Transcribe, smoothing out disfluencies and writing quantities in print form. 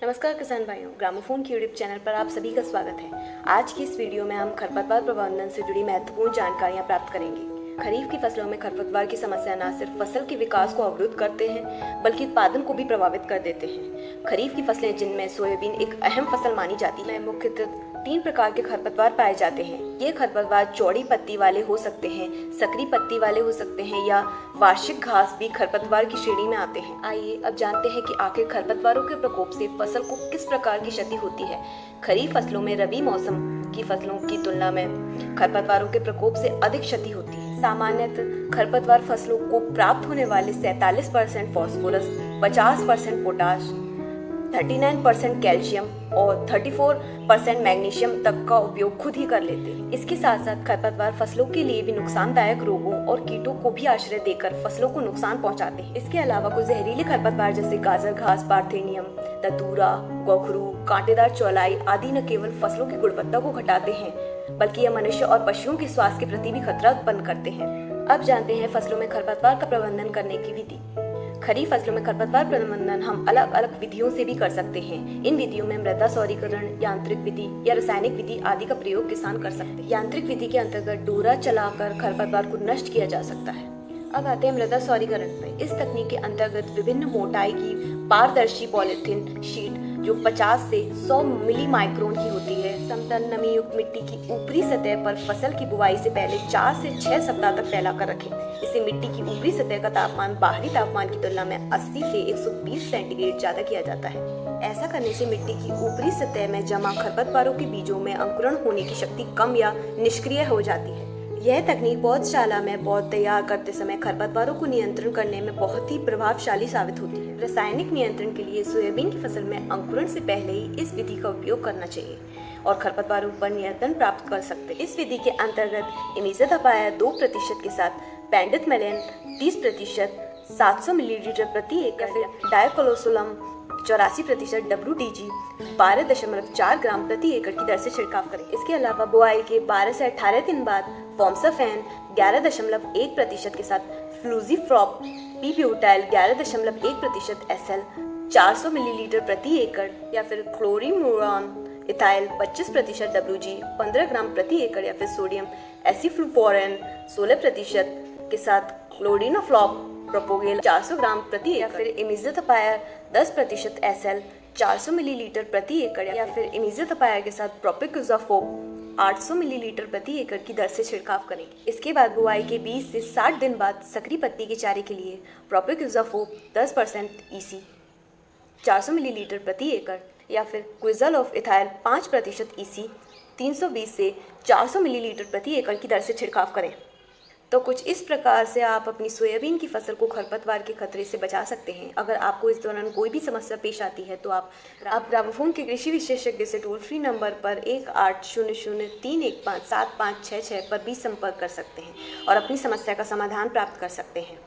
नमस्कार किसान भाइयों, ग्रामोफोन की यूट्यूब चैनल पर आप सभी का स्वागत है। आज की इस वीडियो में हम खरपतवार प्रबंधन से जुड़ी महत्वपूर्ण जानकारियां प्राप्त करेंगे। खरीफ की फसलों में खरपतवार की समस्या न सिर्फ फसल के विकास को अवरुद्ध करते हैं बल्कि उत्पादन को भी प्रभावित कर देते हैं। खरीफ की फसलें जिनमें सोयाबीन एक अहम फसल मानी जाती है, मुख्यतः 3 प्रकार के खरपतवार पाए जाते हैं। ये खरपतवार चौड़ी पत्ती वाले हो सकते हैं, सकरी पत्ती वाले हो सकते हैं या वार्षिक घास भी खरपतवार की श्रेणी में आते हैं। आइए अब जानते हैं कि आखिर खरपतवारों के प्रकोप से फसल को किस प्रकार की क्षति होती है। खरीफ फसलों में रबी मौसम की फसलों की तुलना में खरपतवारों के प्रकोप से अधिक क्षति होती है। सामान्यतः खरपतवार फसलों को प्राप्त होने वाले 47% फास्फोरस, 50% पोटाश, 39% कैल्शियम और 34% मैग्नीशियम तक का उपयोग खुद ही कर लेते हैं। इसके साथ साथ खरपतवार फसलों के लिए भी नुकसानदायक रोगों और कीटों को भी आश्रय देकर फसलों को नुकसान पहुंचाते हैं। इसके अलावा कुछ जहरीले खरपतवार जैसे गाजर घास, पार्थेनियम, दतूरा, गोखरू, कांटेदार चौलाई आदि न केवल फसलों की गुणवत्ता को घटाते हैं बल्कि यह मनुष्य और पशुओं के स्वास्थ्य के प्रति भी खतरा उत्पन्न करते हैं। अब जानते हैं फसलों में खरपतवार का प्रबंधन करने की विधि। खरीफ फसलों में खरपतवार प्रबंधन हम अलग अलग विधियों से भी कर सकते हैं। इन विधियों में मृदा सौरीकरण, यांत्रिक विधि या रासायनिक विधि आदि का प्रयोग किसान कर सकते हैं। यांत्रिक विधि के अंतर्गत डोरा चलाकर खरपतवार को नष्ट किया जा सकता है। अब आते हैं मृदा सौरीकरण पर। इस तकनीक के अंतर्गत विभिन्न मोटाई की पारदर्शी पॉलीथीन शीट जो 50 से 100 मिली माइक्रोन की होती है, समतल नमी युक्त मिट्टी की ऊपरी सतह पर फसल की बुवाई से पहले 4 से 6 सप्ताह तक फैलाकर रखें। इससे मिट्टी की ऊपरी सतह का तापमान बाहरी तापमान की तुलना में 80 से 120 सेंटीग्रेड ज्यादा किया जाता है। ऐसा करने से मिट्टी की ऊपरी सतह में जमा खरपतवारों के बीजों में अंकुरण होने की शक्ति कम या निष्क्रिय हो जाती है। यह तकनीक पौधशाला में पौध तैयार करते समय खरपतवारों को नियंत्रण करने में बहुत ही प्रभावशाली साबित होती है। रासायनिक नियंत्रण के लिए सोयाबीन की फसल में अंकुरण से पहले ही इस विधि का उपयोग करना चाहिए और खरपतवारों पर नियंत्रण प्राप्त कर सकते हैं। इस विधि के अंतर्गत इमिज़ाथापायर 2% के साथ पेंडिथमेलिन 30%, 700 मिलीलीटर प्रति एकड़, डायक्लोसोलम 84% WDG 12.4 ग्राम प्रति एकड़ की दर से छिड़काव करें। इसके अलावा बुआई के 12 से 18 दिन बाद फॉर्मसाफेन 11.1% के साथ फ्लूजीफ्रॉप पी-ब्यूटाइल 11.1% SL 400 मिलीलीटर प्रति एकड़ या फिर क्लोरीमुरान इथाइल 25% WG 15 ग्राम प्रति एकड़ या फिर सोडियम एसिफ्लुपोरान 16% के साथ क्लोरिनोफ्लॉप प्रोपोगेल 400 ग्राम प्रति या फिर इमिज़ाथापायर 10% SL 400 मिलीलीटर प्रति एकड़ या फिर इमिज़ाथापायर के साथ प्रोपिकोज़ाफोप 800 मिलीलीटर प्रति एकड़ की दर से छिड़काव करेंगे। इसके बाद बुआई के 20 से 60 दिन बाद सकरी पत्ती के चारे के लिए प्रोपिकोज़ाफोप 10% EC 400 मिलीलीटर प्रति एकड़ या फिर क्विज़ल ऑफ इथाइल 5% EC 320 से 400 मिलीलीटर प्रति एकड़ की दर से छिड़काव करें। तो कुछ इस प्रकार से आप अपनी सोयाबीन की फसल को खरपतवार के खतरे से बचा सकते हैं। अगर आपको इस दौरान कोई भी समस्या पेश आती है तो आप ग्रामोफोन के कृषि विशेषज्ञ से टोल फ्री नंबर पर 1800-315-7566 पर भी संपर्क कर सकते हैं और अपनी समस्या का समाधान प्राप्त कर सकते हैं।